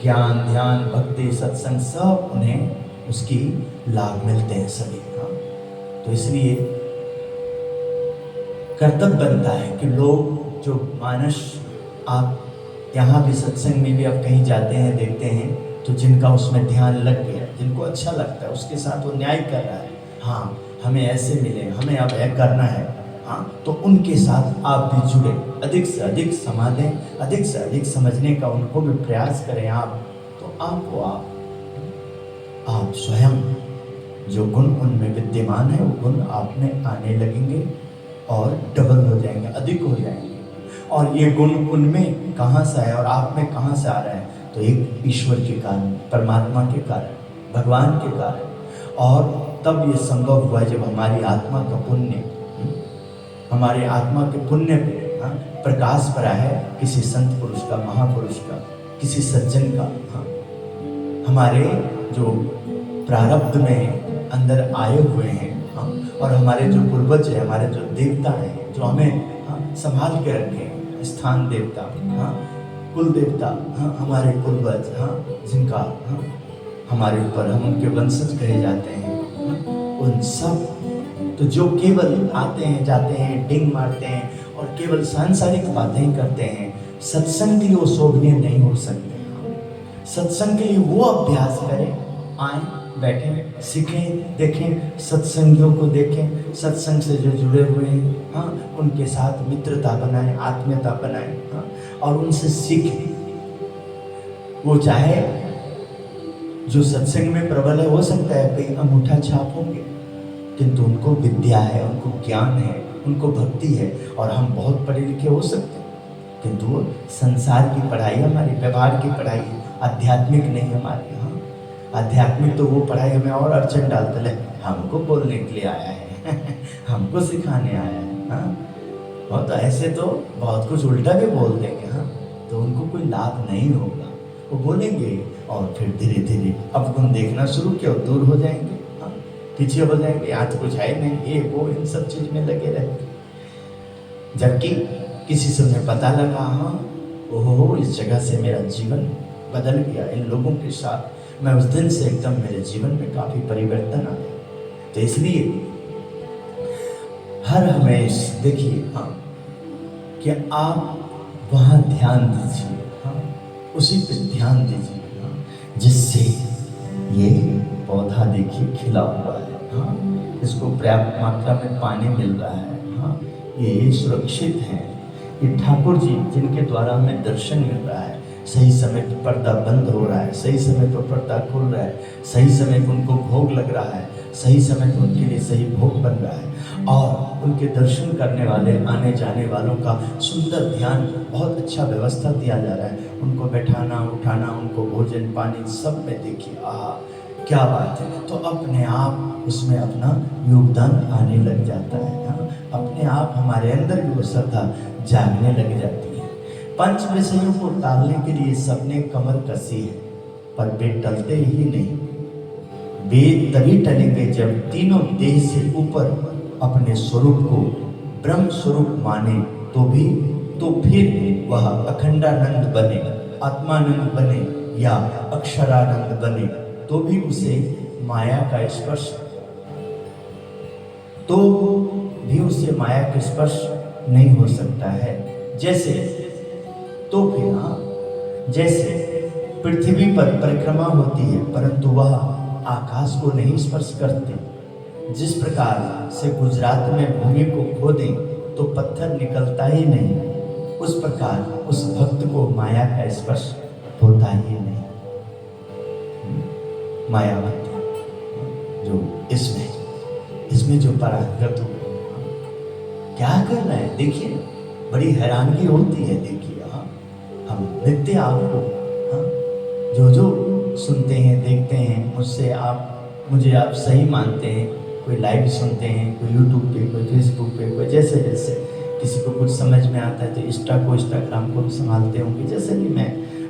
ज्ञान, ध्यान, भक्ति, सत्संग सब उन्हें उसकी लाभ मिलते हैं सभी। तो इसलिए कर्तव्य बनता है कि लोग जो मानस, आप यहाँ भी सत्संग में भी आप कहीं जाते हैं देखते हैं तो जिनका उसमें ध्यान लग गया, जिनको अच्छा लगता है उसके साथ वो न्याय कर रहा है, हाँ हमें ऐसे मिले, हमें अब यह करना है, तो उनके साथ आप भी जुड़े, अधिक से अधिक समाधें, अधिक से अधिक समझने का उनको भी प्रयास करें आप, तो आपको आप स्वयं जो गुण उनमें विद्यमान है वो गुण आप में आने लगेंगे और डबल हो जाएंगे, अधिक हो जाएंगे। और ये गुण उनमें कहाँ से आया और आप में कहाँ से आ रहा है? तो एक ईश्वर के कारण, परमात्मा के कारण, भगवान के कारण। और तब ये संभव हुआ जब हमारी आत्मा का पुण्य, हमारे आत्मा के पुण्य पे प्रकाश पड़ा है किसी संत पुरुष का, महापुरुष का, किसी सज्जन का। हमारे जो प्रारब्ध में अंदर आए हुए हैं, और हमारे जो पूर्वज है, हमारे जो देवता हैं, जो हमें संभाल के रखे, स्थान देवता, कुल देवता, हमारे पूर्वज, जिनका हमारे ऊपर हम उनके वंशज कहे जाते हैं, उन सब तो जो केवल आते हैं जाते हैं, डिंग मारते हैं और केवल सांसारिक बातें करते हैं, सत्संग के लिए वो शोभनीय नहीं हो सकते। सत्संग के लिए वो अभ्यास करें, आए, बैठें, सीखें, देखें, सत्संगियों को देखें, सत्संग से जो जुड़े हुए हैं, उनके साथ मित्रता बनाएं, आत्मीयता बनाएं, और उनसे सीखें। वो चाहे जो सत्संग में प्रबल है, हो सकता है कई अंगूठा छाप होंगे, किंतु उनको विद्या है, उनको ज्ञान है, उनको भक्ति है, और हम बहुत पढ़े लिखे हो सकते हैं, किंतु वो संसार की पढ़ाई, हमारी व्यवहार की पढ़ाई, आध्यात्मिक नहीं हमारी। आध्यात्मिक तो वो पढ़ाई हमें और अड़चन डालते ले, हमको बोलने के लिए आया है हमको सिखाने आया है, और तो ऐसे तो बहुत कुछ उल्टा भी बोल देंगे, तो उनको कोई लाभ नहीं होगा। वो बोलेंगे और फिर धीरे धीरे अवगुण देखना शुरू किया, दूर हो जाएंगे, पीछे हो जाएंगे, आज कुछ है नहीं, ये वो इन सब चीज में लगे रहेंगे। जबकि किसी से उन्हें पता लगा, ओहो इस जगह से मेरा जीवन बदल गया, इन लोगों के साथ मैं उस दिन से एकदम मेरे जीवन में काफी परिवर्तन आ गया। तो इसलिए हर हमेश देखिए कि आप वहाँ ध्यान दीजिए, उसी पे ध्यान दीजिए, जिससे ये पौधा देखिए खिला हुआ है, इसको पर्याप्त मात्रा में पानी मिल रहा है, ये सुरक्षित है, ये ठाकुर जी जिनके द्वारा हमें दर्शन मिल रहा है, सही समय पर पर्दा बंद हो रहा है, सही समय पर पर्दा खुल रहा है, सही समय पर उनको भोग लग रहा है, सही समय पर उनके लिए सही भोग बन रहा है, और उनके दर्शन करने वाले आने जाने वालों का सुंदर ध्यान, बहुत अच्छा व्यवस्था दिया जा रहा है, उनको बैठाना उठाना, उनको भोजन पानी सब में देखिए, क्या बात है। तो अपने आप उसमें अपना योगदान आने लग जाता है, अपने आप हमारे अंदर भी वो श्रद्धा जागने लग जाती है। पंच विषयों को टालने के लिए सबने कमर कसी है, पर वे टलते ही नहीं। वे तभी टलेंगे जब तीनों देह से ऊपर अपने स्वरूप को ब्रह्म स्वरूप माने, तो फिर वह अखंडानंद बने, आत्मानंद बने या अक्षरानंद बने, तो भी उसे माया का स्पर्श नहीं हो सकता है। जैसे जैसे पृथ्वी पर परिक्रमा होती है परंतु वह आकाश को नहीं स्पर्श करते, जिस प्रकार से गुजरात में भूमि को खोदें तो पत्थर निकलता ही नहीं, उस प्रकार उस भक्त को माया का स्पर्श होता ही नहीं। मायावती जो इसमें जो परागत हो, क्या कर रहे हैं देखिए, बड़ी हैरानगी होती है। देखिए हम नित्य आपको जो सुनते हैं देखते हैं, मुझे आप सही मानते हैं, कोई लाइव सुनते हैं, कोई यूट्यूब पे, कोई फेसबुक पे, कोई जैसे किसी को कुछ समझ में आता है तो इंस्टाग्राम को संभालते होंगे, जैसे भी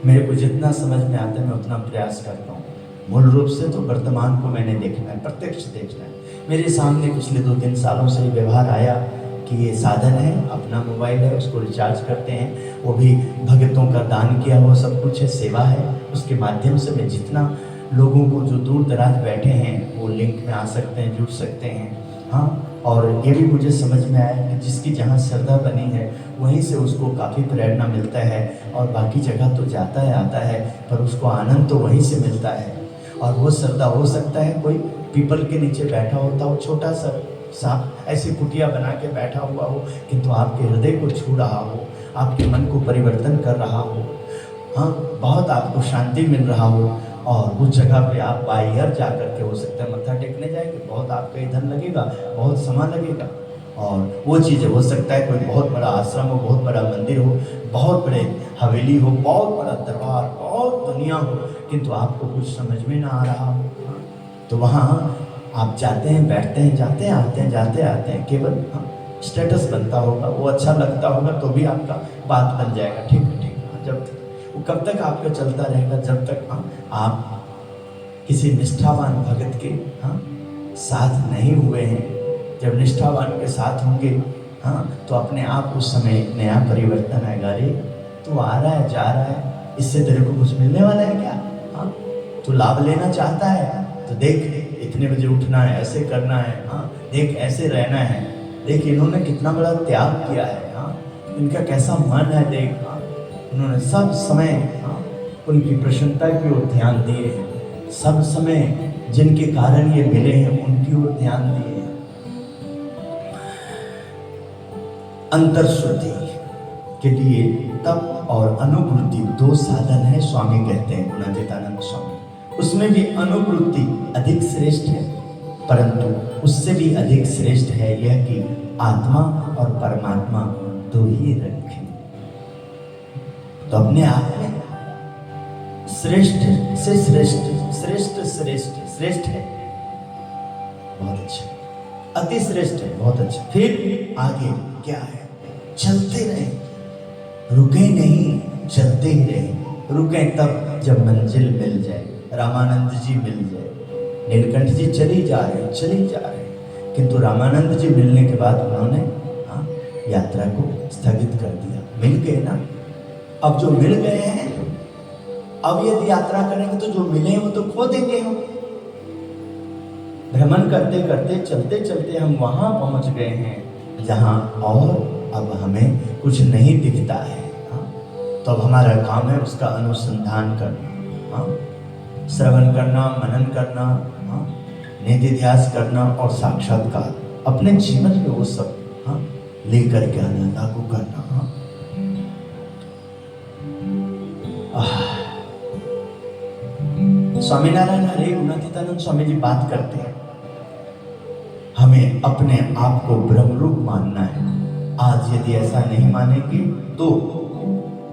मेरे को जितना समझ में आता है मैं उतना प्रयास करता हूँ। मूल रूप से तो वर्तमान को मैंने देखना है, प्रत्यक्ष देखना है। मेरे सामने पिछले 2-3 सालों से व्यवहार आया कि ये साधन है, अपना मोबाइल है, उसको रिचार्ज करते हैं, वो भी भगतों का दान किया हुआ सब कुछ है, सेवा है। उसके माध्यम से मैं जितना लोगों को जो दूर दराज बैठे हैं वो लिंक में आ सकते हैं, जुड़ सकते हैं। हाँ, और ये भी मुझे समझ में आया कि जिसकी जहाँ श्रद्धा बनी है वहीं से उसको काफ़ी प्रेरणा मिलता है, और बाकी जगह तो जाता है आता है पर उसको आनंद तो वहीं से मिलता है। और वो श्रद्धा हो सकता है कोई पीपल के नीचे बैठा होता हो, छोटा सा सांप ऐसी कुटिया बना के बैठा हुआ हो, किंतु आपके हृदय को छू रहा हो, आपके मन को परिवर्तन कर रहा हो, हाँ, बहुत आपको शांति मिल रहा हो, और उस जगह पे आप बाहर जा करके हो सकता है मत्था टेकने जाएंगे, बहुत आपका ईंधन लगेगा, बहुत समय लगेगा। और वो चीज़ें हो सकता है कोई बहुत बड़ा आश्रम हो, बहुत बड़ा मंदिर हो, बहुत बड़े हवेली हो, बहुत बड़ा दरबार, बहुत दुनिया हो, किंतु आपको कुछ समझ में ना आ रहा हो, तो वहाँ आप जाते हैं, बैठते हैं, जाते आते हैं, जाते आते हैं, केवल स्टेटस बनता होगा, वो अच्छा लगता होगा तो भी आपका बात बन जाएगा, ठीक है, ठीक है। जब वो कब तक आपका चलता रहेगा? जब तक आप किसी निष्ठावान भगत के साथ नहीं हुए हैं। जब निष्ठावान के साथ होंगे तो अपने आप उस समय नया परिवर्तन आएगा। अरे तू आ रहा है, जा रहा है, इससे तेरे को कुछ मिलने वाला है क्या? तू लाभ लेना चाहता है तो देख, इतने बजे उठना है, ऐसे करना है, देख ऐसे रहना है, देख इन्होंने कितना बड़ा त्याग किया है, इनका कैसा मन है, देख उन्होंने सब समय उनकी प्रसन्नता की ओर ध्यान दिए हैं, सब समय जिनके कारण ये मिले हैं उनकी ओर ध्यान दिए हैं। अंतर शुद्धि के लिए तप और अनुवृत्ति 2 साधन है, स्वामी कहते हैं गुणातीतानंद स्वामी। उसमें भी अनुवृत्ति अधिक श्रेष्ठ है, परंतु उससे भी अधिक श्रेष्ठ है यह कि आत्मा और परमात्मा 2 ही रखें। तो अपने आप में श्रेष्ठ से श्रेष्ठ, श्रेष्ठ श्रेष्ठ श्रेष्ठ है, बहुत अच्छा, अति श्रेष्ठ है, बहुत अच्छा। फिर आगे क्या है? चलते रहे, रुके नहीं, चलते ही रहे। रुके तब जब मंजिल मिल जाए, रामानंद जी मिल जाए, नीलकंठ जी चली जा रहे, किंतु रामानंद जी मिलने के बाद उन्होंने यात्रा को स्थगित कर दिया। मिल गए ना, अब जो मिल गए हैं, अब यदि यात्रा करेंगे तो जो मिले हैं वो तो खो देंगे हम। भ्रमण करते करते, चलते चलते हम वहां पहुंच गए हैं जहां और अब हमें कुछ नहीं दिखता है। तो अब हमारा काम है उसका अनुसंधान करना, श्रवण करना, मनन करना, निधिध्यास करना और साक्षात्कार अपने जीवन में वो सब लेकर के आना, लागू करना। स्वामीनारायण हरे गुणातीतानंद स्वामी जी बात करते हैं, हमें अपने आप को ब्रह्मरूप मानना है। आज यदि ऐसा नहीं मानेंगे तो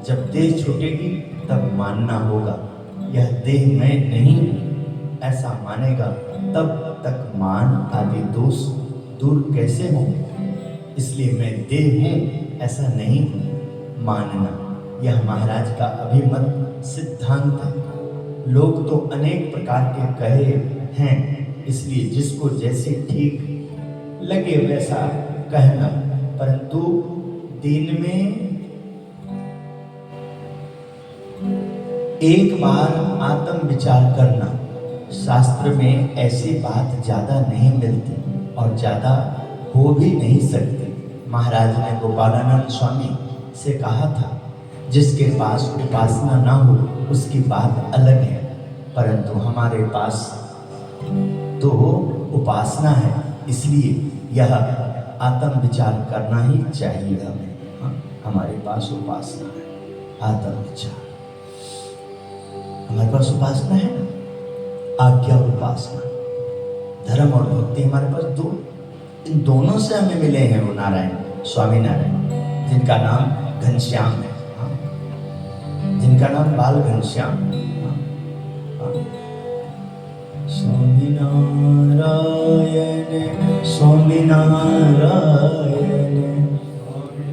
जब देह छूटेगी तब मानना होगा यह देह में नहीं, ऐसा मानेगा तब तक मान आदि दोष दूर कैसे हो। इसलिए मैं देह हूं ऐसा नहीं मानना, यह महाराज का अभिमत सिद्धांत है। लोग तो अनेक प्रकार के कहे हैं, इसलिए जिसको जैसे ठीक लगे वैसा कहना, परंतु दिन में एक बार आत्म विचार करना। शास्त्र में ऐसी बात ज्यादा नहीं मिलती और ज्यादा हो भी नहीं सकती। महाराज ने गोपालानंद स्वामी से कहा था, जिसके पास उपासना ना हो उसकी बात अलग है, परंतु हमारे पास तो उपासना है, इसलिए यह आत्म विचार करना ही चाहिए हमें। हमारे पास उपासना है, आत्म विचार हमारे पास उपासना है ना, आज्ञा और उपासना, धर्म और भक्ति हमारे पास दो, इन दोनों से हमें मिले हैं वो नारायण, स्वामी नारायण, जिनका नाम घनश्याम है, जिनका नाम बाल घनश्याम। स्वामी नारायण, स्वामी नारायण, स्वामी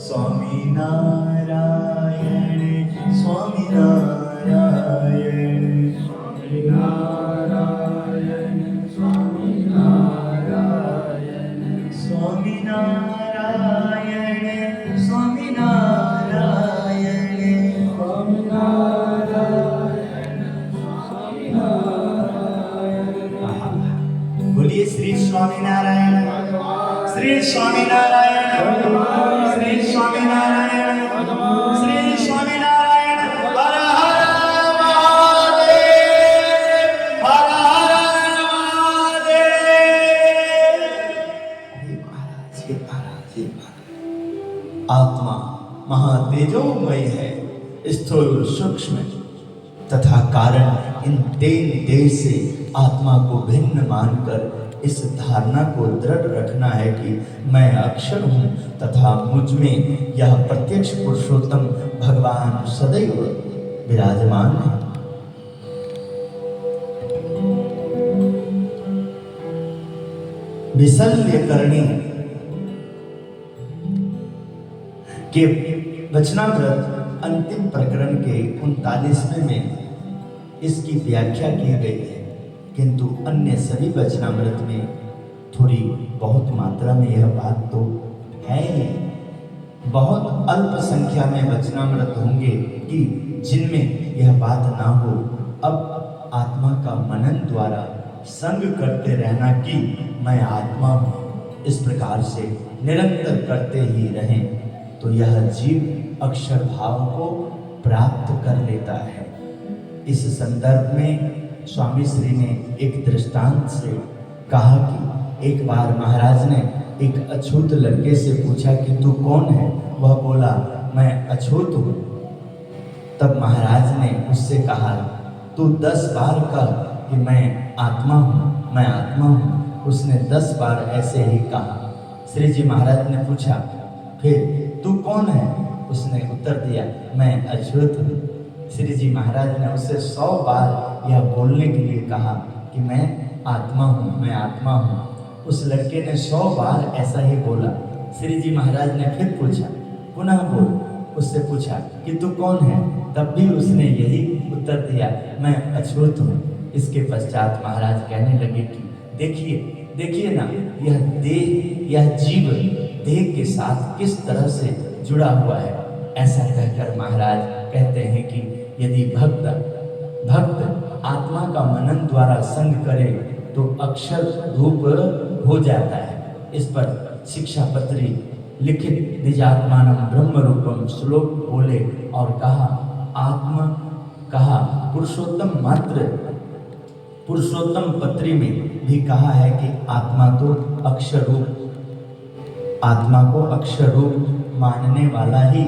स्वामी नारायण स्वामी नारायण स्वामी नारायण स्वामी नारायण स्वामी नारायण स्वामी नारायण स्वामी नारायण स्वामी नारायण। बोलिए श्री स्वामी नारायण श्री स्वामी नारायण श्री स्वामी नारायण श्री स्वामी नारायण। हर हर महादेव हर हर महादेव। आत्मा महातेजोमय है, स्थूल सूक्ष्म तथा कारण इन तीन देह से आत्मा को भिन्न मानकर इस धारणा को दृढ़ रखना है कि मैं अक्षर हूँ तथा मुझ में यह प्रत्यक्ष पुरुषोत्तम भगवान सदैव विराजमान है। विशल्य करणी के वचनामृत अंतिम प्रकरण के 39वें में इसकी व्याख्या की गई है, किंतु अन्य सभी वचनामृत में थोड़ी बहुत मात्रा में यह बात तो है ही। बहुत अल्प संख्या में वचनामृत होंगे कि जिनमें यह बात ना हो। अब आत्मा का मनन द्वारा संग करते रहना कि मैं आत्मा हूँ, इस प्रकार से निरंतर करते ही रहें तो यह जीव अक्षर भाव को प्राप्त कर लेता है। इस संदर्भ में स्वामी श्री ने एक दृष्टांत से कहा कि एक बार महाराज ने एक अछूत लड़के से पूछा कि तू कौन है? वह बोला मैं अछूत हूँ। तब महाराज ने उससे कहा तू 10 बार कह कि मैं आत्मा हूँ मैं आत्मा हूँ। उसने 10 बार ऐसे ही कहा। श्री जी महाराज ने पूछा फिर तू कौन है? उसने उत्तर दिया मैं अछूत हूँ। श्री जी महाराज ने उसे 100 बार यह बोलने के लिए कहा कि मैं आत्मा हूँ मैं आत्मा हूँ। उस लड़के ने 100 बार ऐसा ही बोला। श्री जी महाराज ने फिर पूछा पुनः बोल। उससे पूछा कि तू कौन है? तब भी उसने यही उत्तर दिया मैं अछूत हूँ। इसके पश्चात महाराज कहने लगे कि देखिए देखिए ना यह देह यह जीव देह के साथ किस तरह से जुड़ा हुआ है। ऐसा कहकर महाराज कहते हैं कि यदि भक्त आत्मा का मनन द्वारा संग करे तो अक्षर रूप हो जाता है। इस पर शिक्षा पत्री लिखित निजात्मानम ब्रह्म रूपम श्लोक बोले और कहा आत्मा कहा पुरुषोत्तम मात्र पुरुषोत्तम पत्री में भी कहा है कि आत्मा को अक्षर रूप मानने वाला ही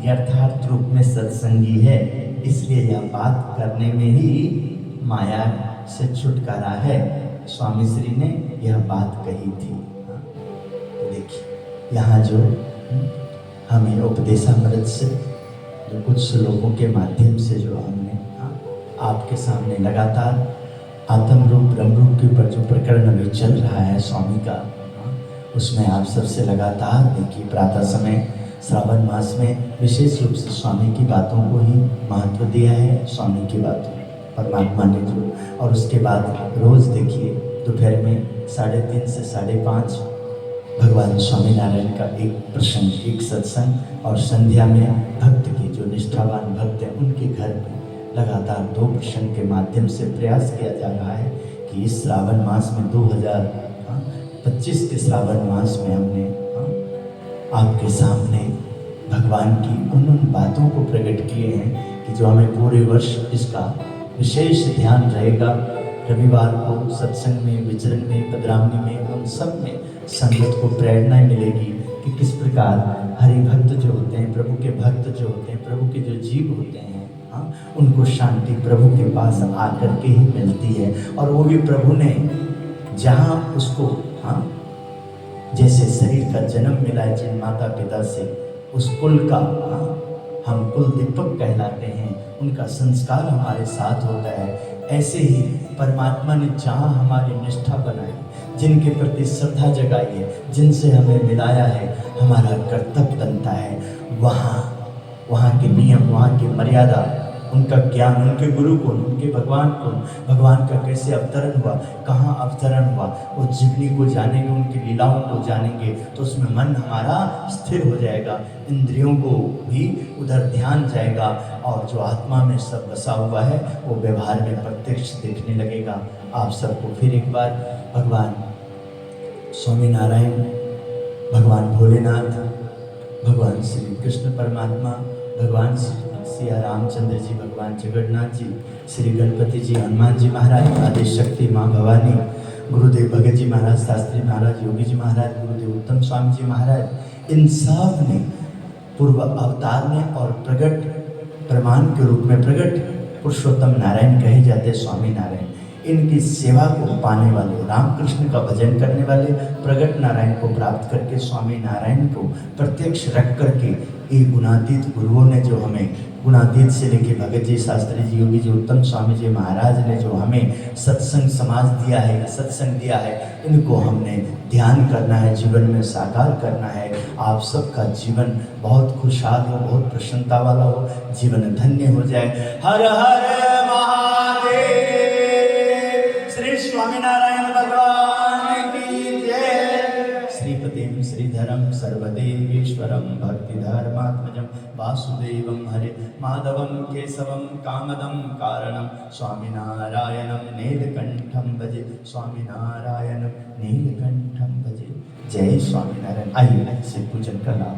यथार्थ रूप में सत्संगी है। इसलिए यह बात करने में ही माया से छुटकारा है। स्वामी श्री ने यह बात कही थी। तो देखिए यहाँ जो हमें उपदेशामृत से जो कुछ श्लोकों के माध्यम से जो हमने आपके सामने लगातार आत्म रूप ब्रह्म रूप के ऊपर जो प्रकरण अभी चल रहा है स्वामी का, उसमें आप सबसे लगातार देखिए प्रातः समय श्रावण मास में विशेष रूप से स्वामी की बातों को ही महत्व दिया है। स्वामी की बातों परमात्मा ने जो, और उसके बाद रोज देखिए दोपहर में 3:30 से 5:30 भगवान स्वामीनारायण का एक प्रसंग एक सत्संग, और संध्या में भक्त की जो निष्ठावान भक्त हैं उनके घर में लगातार 2 प्रसंग के माध्यम से प्रयास किया जा रहा है कि इस श्रावण मास में 2025 के श्रावण मास में हमने आपके सामने भगवान की उन बातों को प्रकट किए हैं कि जो हमें पूरे वर्ष इसका विशेष ध्यान रहेगा। रविवार को सत्संग में विचरण में पदरामनी में उन सब में संगत को प्रेरणा मिलेगी कि किस प्रकार हरि भक्त जो होते हैं प्रभु के भक्त जो होते हैं प्रभु के जो जीव होते हैं उनको शांति प्रभु के पास आकर के ही मिलती है। और वो भी प्रभु ने जहाँ उसको जैसे शरीर का जन्म मिला है जिन माता पिता से उस कुल का हम कुल दीपक कहलाते हैं, उनका संस्कार हमारे साथ होता है। ऐसे ही परमात्मा ने जहाँ हमारी निष्ठा बनाई जिनके प्रति श्रद्धा जगाई है, जिनसे हमें मिलाया है, हमारा कर्तव्य बनता है वहाँ के नियम, वहाँ की मर्यादा, उनका ज्ञान, उनके गुरु कौन, उनके भगवान कौन, भगवान का कैसे अवतरण हुआ, कहाँ अवतरण हुआ, वो जीवनी को जानेंगे, उनकी लीलाओं को जानेंगे तो उसमें मन हमारा स्थिर हो जाएगा, इंद्रियों को भी उधर ध्यान जाएगा और जो आत्मा में सब बसा हुआ है वो व्यवहार में प्रत्यक्ष देखने लगेगा। आप सबको फिर एक बार भगवान स्वामीनारायण, भगवान भोलेनाथ, भगवान श्री कृष्ण परमात्मा, भगवान सिया रामचंद्र जी, भगवान जगन्नाथ जी, श्री गणपति जी, हनुमान जी महाराज, आदि शक्ति माँ भवानी, गुरुदेव भगत जी महाराज, शास्त्री महाराज, योगी जी महाराज, गुरुदेव उत्तम स्वामी जी महाराज, इन सब ने पूर्व अवतार में और प्रगट प्रमाण के रूप में प्रगट पुरुषोत्तम नारायण कहे जाते स्वामी नारायण, इनकी सेवा को पाने वाले, रामकृष्ण का भजन करने वाले प्रगट नारायण को प्राप्त करके स्वामी नारायण को प्रत्यक्ष रख करके ये गुणातीत गुरुओं ने जो हमें, गुणातीत से लेके भगत जी, शास्त्री जी, योगी जी, उत्तम स्वामी जी महाराज ने जो हमें सत्संग समाज दिया है, सत्संग दिया है, इनको हमने ध्यान करना है, जीवन में साकार करना है। आप सबका जीवन बहुत खुशहाल हो, बहुत प्रसन्नता वाला हो, जीवन धन्य हो जाए। हर हर महादेव। श्री स्वामीनारायण भगवान की जय। श्रीपतिं श्रीधरं सर्वदेवेश्वरं भक्तिधर्मात्मजं वासुदेवं हरे माधवं केशवं कामदं कारणं स्वामीनारायणं नीलकंठं भजे, स्वामीनारायणं नीलकंठं भजे। जय स्वामीनारायण। आइए से पूजन करना।